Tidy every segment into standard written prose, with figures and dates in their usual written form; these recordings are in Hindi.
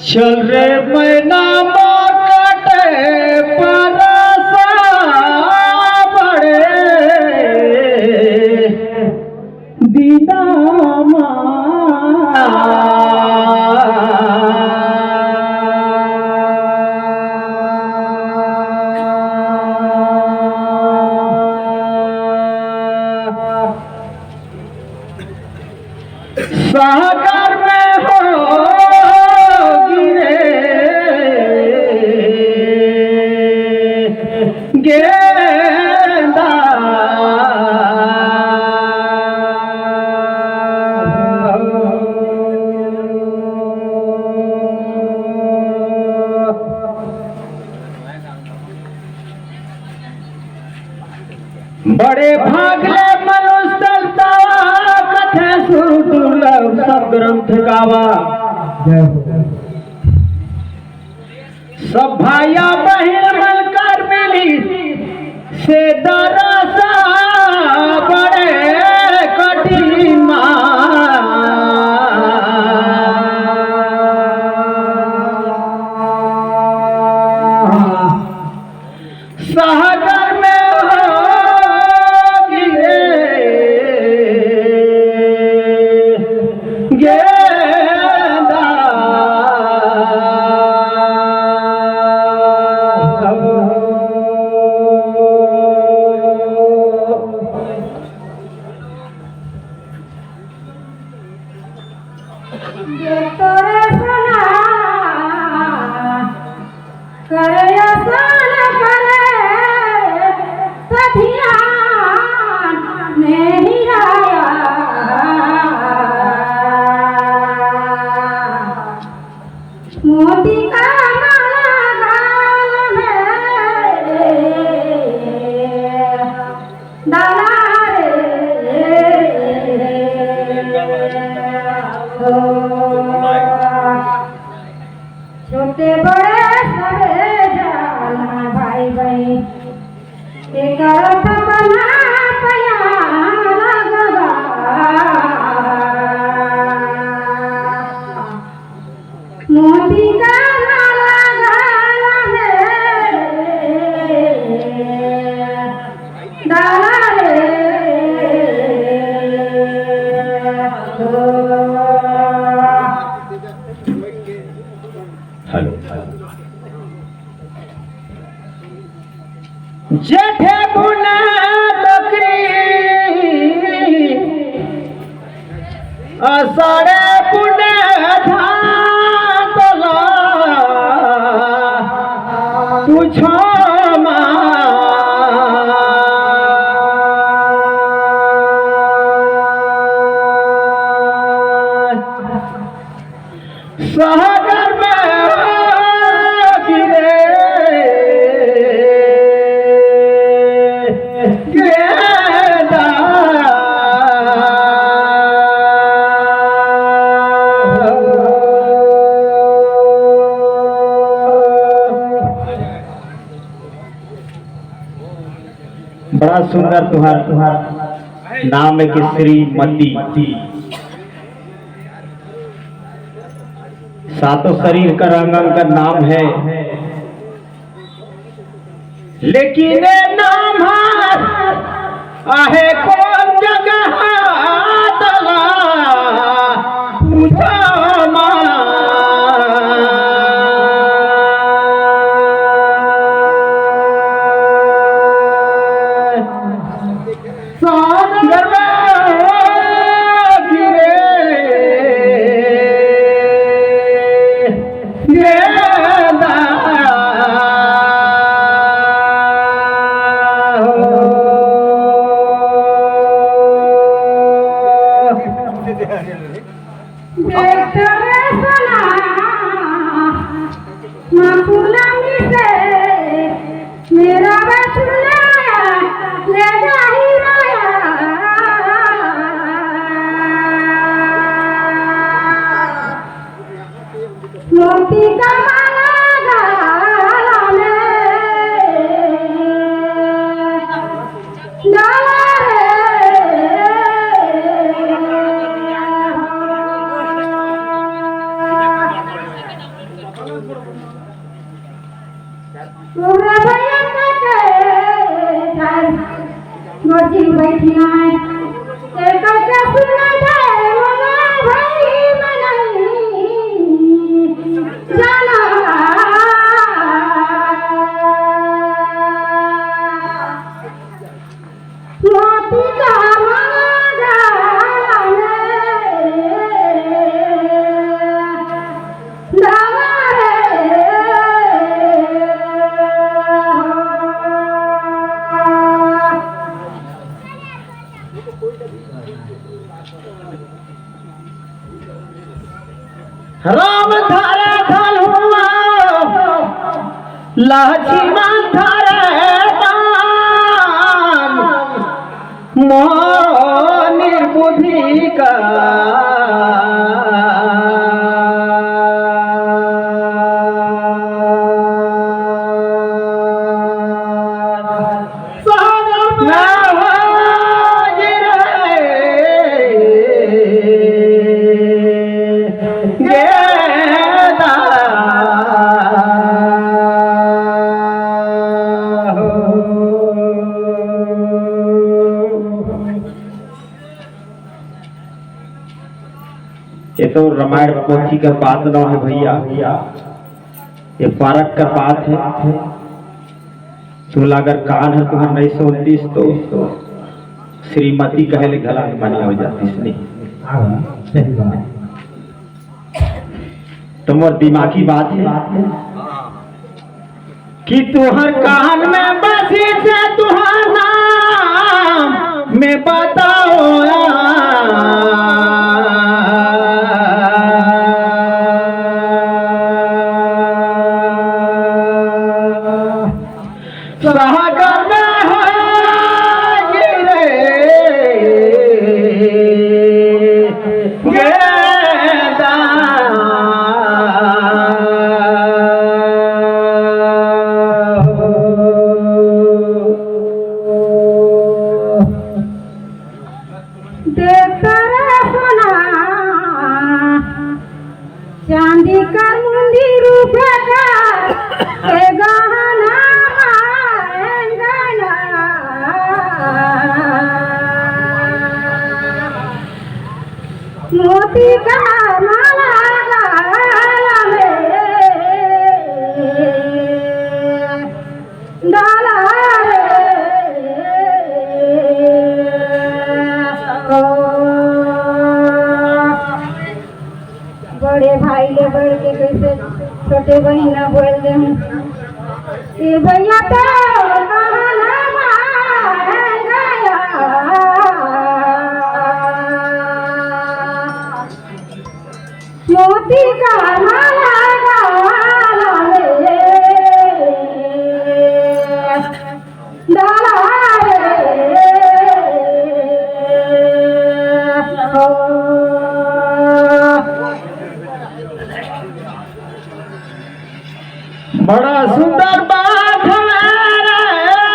चल रे मैना काटे परसा बड़े दीदा सागर में हो गिरे गेंदा बड़े भागले मनुष्य कथे सुर दुर्लभ सब ग्रंथ गावा। सब भाइया बहन मिलकर मिली से दरसा बड़े कठिन सागर में मोती का माला गाल में डाला छोटे बड़े सबे जाना भाई भाई एक अर्थ बना पया लगवा मोती का माला गाला में डाला रे जेठे बुना बकरी असरे बुने धातला पूछो सागर में गिरे गेंदा बड़ा सुंदर तुहार नाम है कि श्रीमती। सातों शरीर का रंगन का नाम है, लेकिन नाम आहे कौन जगह दला पूछा सागर में गिरे मेरा बचुला ले जाही मोती का माला गाला में डाला गोजी बैठिया एक के सुना दे मना भाई मनई जाना मोती का माला राम धारे धन हुआ लक्ष्मण धारे दान मोह निर्बुद्धि का ये तो रामायण पोथी का बात न है भैया, ये पारक का बात है। तुला अगर कान है तुम्हार नहीं सुनतीस तो श्रीमती कहले गला में बनी हो जाती नहीं। तुम्हार दिमागी बात है कि तुहर कान में बसी से तुहार नाम में बताओ सागर में है गिरे गेदा देखता रे सोना चांदी का मुंडी रूपे का गहना मोती का माला गला में डाला रे बड़े भाई ले बढ़ के कैसे छोटे बहना बोल दे ये भैया तो मोती का माला गला में डाला रे बड़ा सुंदर बात है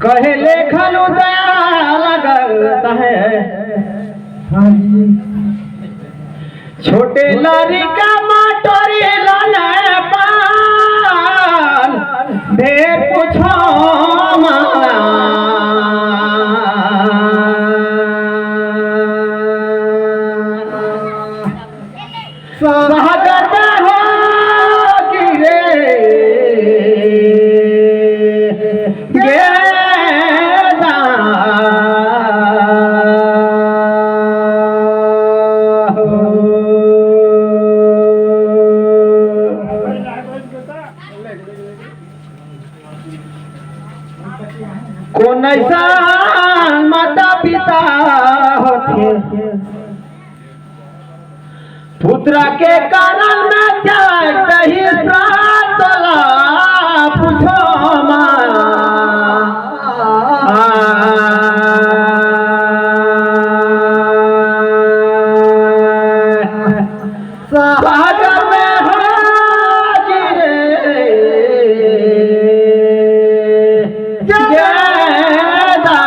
कहे लेखन दया लगता है छोटे लारी का मोटरी लाने पान ढेर पूछो माना सागर में हो गिरे गेदा कौन ऐसा माता पिता होते पुत्रा के कारण में त्याग दही प्रातला पूछो सागर में हो गिरे गेदा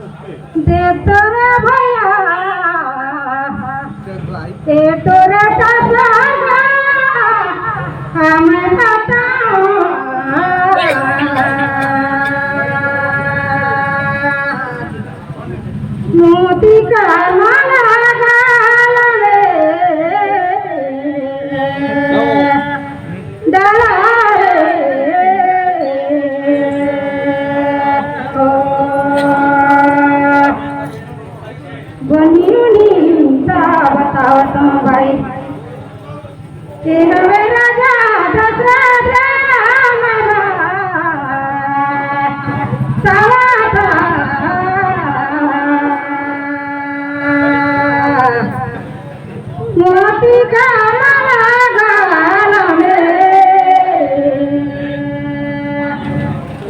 देव तोरे भैया ते तोरे ससुरा हम बताऊं मोती का माला गाल डाला बताओ तुम भाई कि हमें राजा दशरथ मोती का माला गाल में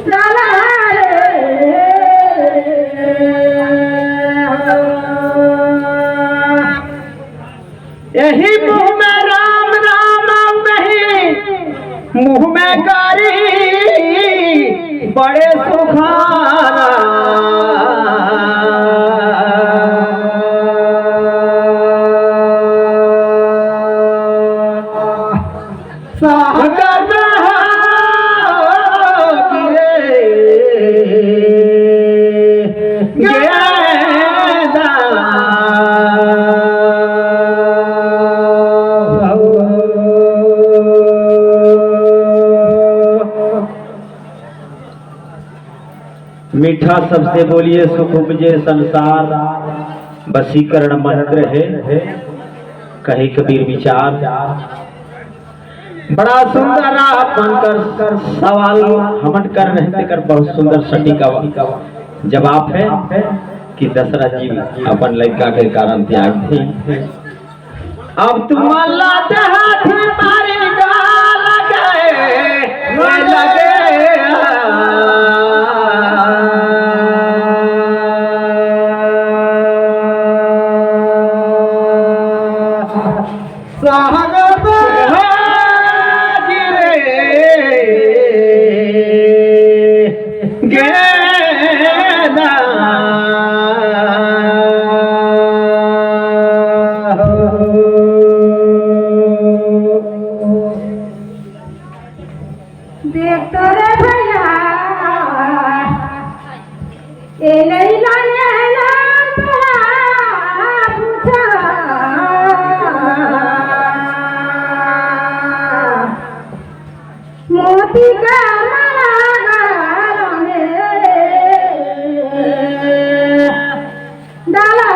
डाला यही मुँह में राम राम नहीं मुँह में कारी बड़े सुखाना सागर मीठा सबसे बोलिए सुख उपजे संसार वशीकरण मंत्र है कहे कबीर विचार बड़ा सुंदर आप बनकर सवाल हमन कर रहे कर बहुत सुंदर सटीक जवाब है कि दशरथ जी अपन लड़का के कारण त्याग थे अब तुम अल्लाह हाथी मारी लगे देख तोरे भैया ए लैला नैना तोरा पूछा मोती का माला गाल में डाला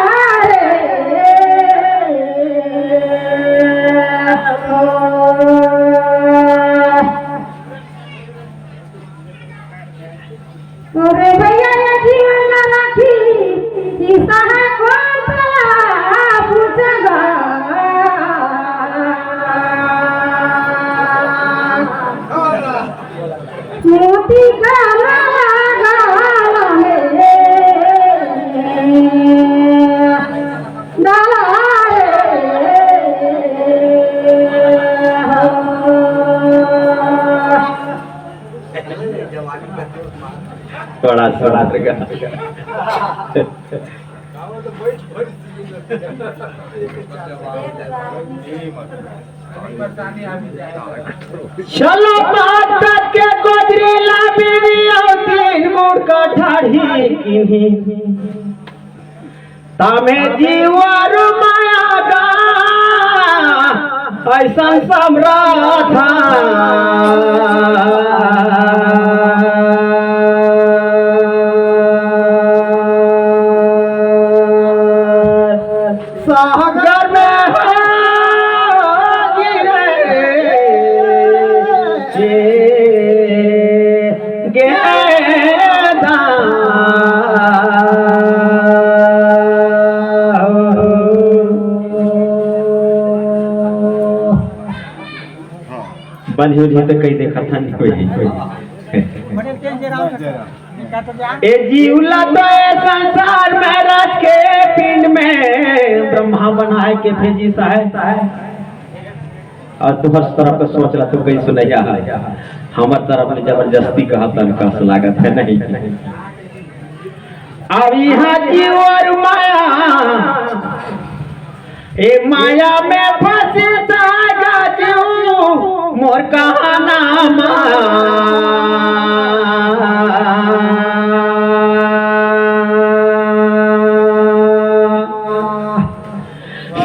तोरे भैया ने जीवन न राखी ईसा है कौन तला पूछेगा मोती का माला गाल में डाला थोड़ा थोड़ा चलो बात के गोदरी लाबिनी और तीन मुड़ का ठाढ़ी किन्ही तामे जीवर माया गा ऐसा सम्राट सागर में गिरे गेदा बंद हो जाए तो कई देखा था नहीं कोई ए जीवला तो संसार में रच के पिंड में ब्रह्मा बनाए के भेजी साहेब और तुहर तरफ के सोच रहा तू कहीं सुनैया है हमार तरफ ने जबरदस्ती कहा तन का लागत है नहीं अब यहाँ जीव और माया, ए माया में फंसी जाएगा जीव मोर कहाना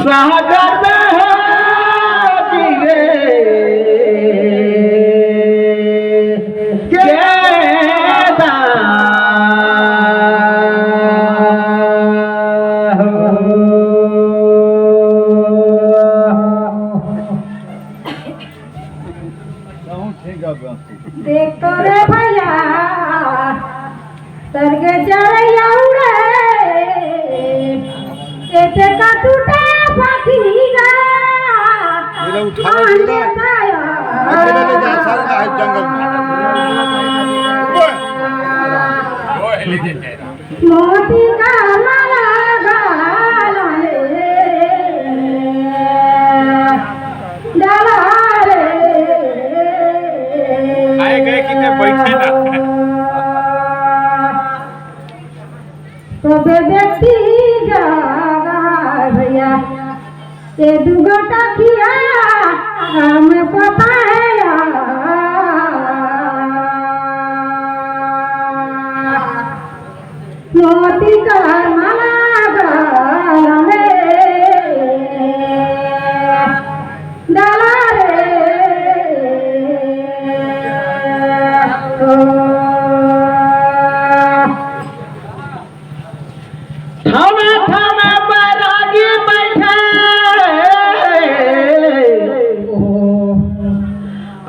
सागर देख तो रे भैया सरगे चढ़ैया उड़े ऐसे का टूटा पखीगा आंधे दाया मोती का माला गाला डाला कितने बैठे ना तो व्यक्ति जागा भैया ये दुगोटा किया हम पपाया मोती का माला गाला डाला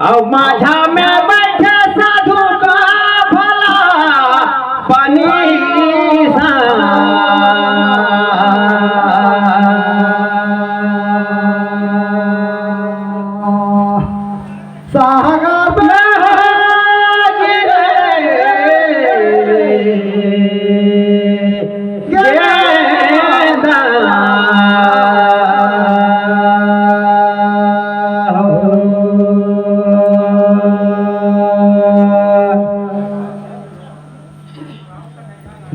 अब माझा में बैठे साधु का भला पानी सागर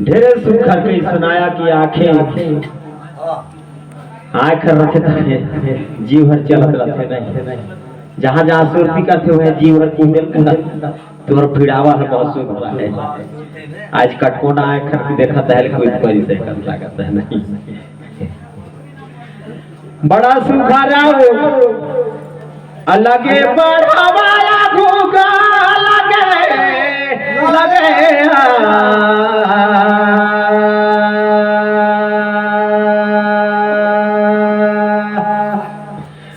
ढेरे सुख करके सुनाया कि आंखें आँख रखे थे जीव हर चलत रखे नहीं जहाँ जहाँ सुरती करते हुए जीव हर कुंडल तुम्हारा भिड़ावा है बहुत सुख रहा है आज कटकोना आँख करके देखा था कोई परी से कर लागत है नहीं बड़ा सुखा रहो अलगे बढ़ावाया घूगा लगे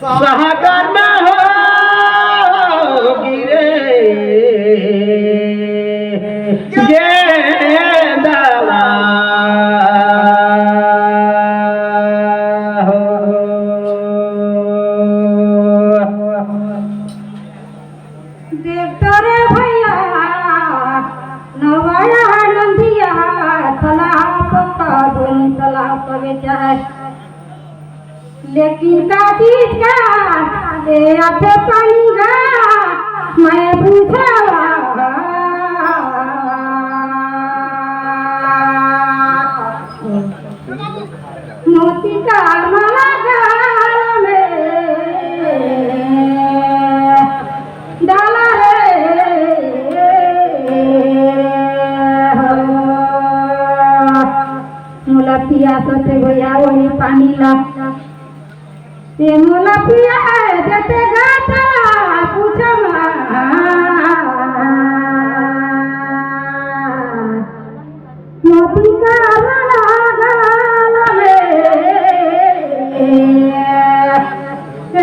सागर में हो गिरे गेंदवा देख तो रे भैया नवाया नंदिया तालाब का धुन तालाब बेचा है लेकिन का चीज का दे आते पानी का मैं पूछा मोती का माला गाल में डाला मोला पिया सोते भैया वही पानी ला ये मोला पिया देते गाता पूछा मोती का माला गाला में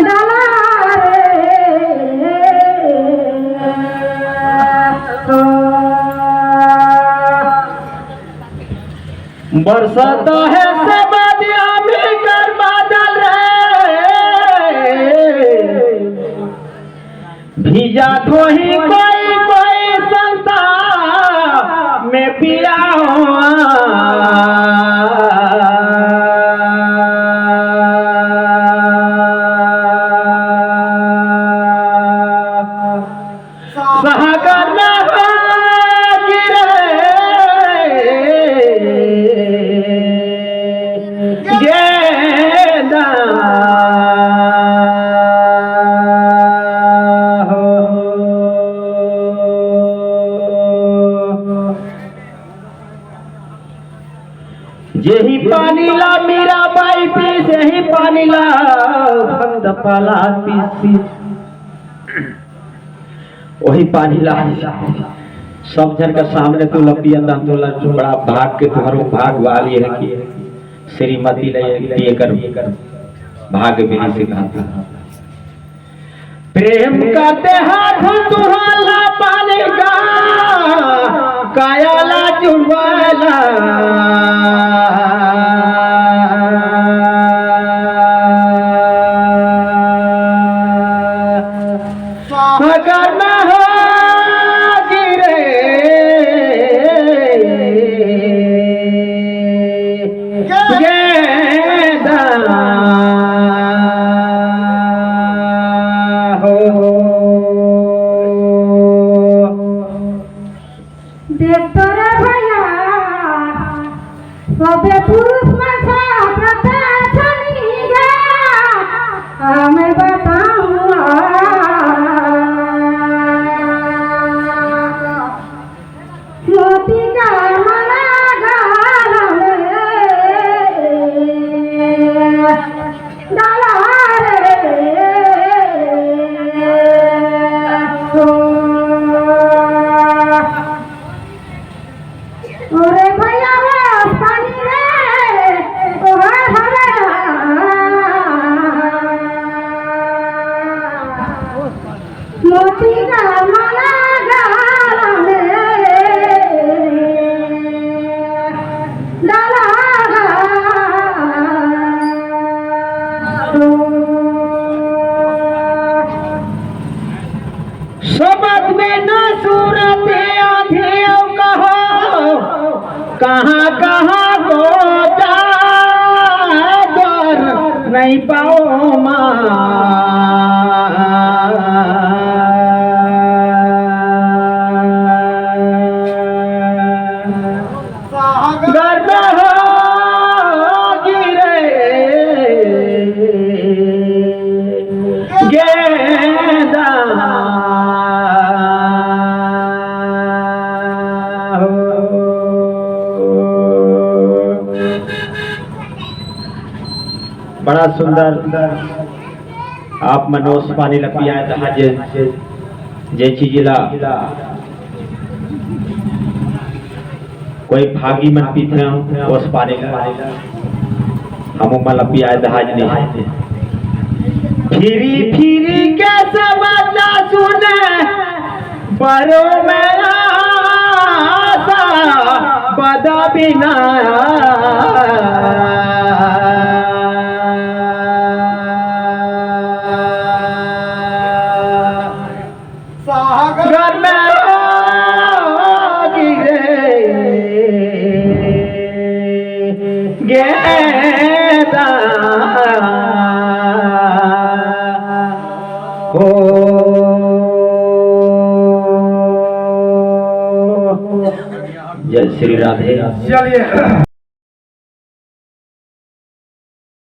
डाला बरसाता है सब में कर बादल भीजा तो ही कोई संता में पिया सागर में गिरे यही पानी ला मीरा बाई पीस, यही पानी ला भक्त पाला पीस, वही पानी ला सब जन का सामने तू लपिया तोला बड़ा भाग के तुम्हारो भाग वाली है कि श्रीमती ले कर भाग मेरी से कहता प्रेम का हाथ तुम्हारा पानी का कायाला जुड़वाला अगर न हो गिरे देखतो रे भैया सबे पुरुष मछा प्रतापनी गा हमें बताऊंगा मोती का माला गाल में डाला ओरे भैया पानी रे ओहे हरे मोती का माला गाल में डाला सबक में न सूरत आधे कहो कहाँ कहाँ को जागर नहीं पाओ गर्द गिरे गेदा बड़ा सुंदर आप मनोज पानी लपिया जे चीजिला कोई भागी मन पीते उस पानी हम लपिया दहाज नहीं फिरी फिरी के सब सुने बरो में आसा बदा बिना घर में गिरे गेदा हो जय श्री राधे। चलिए।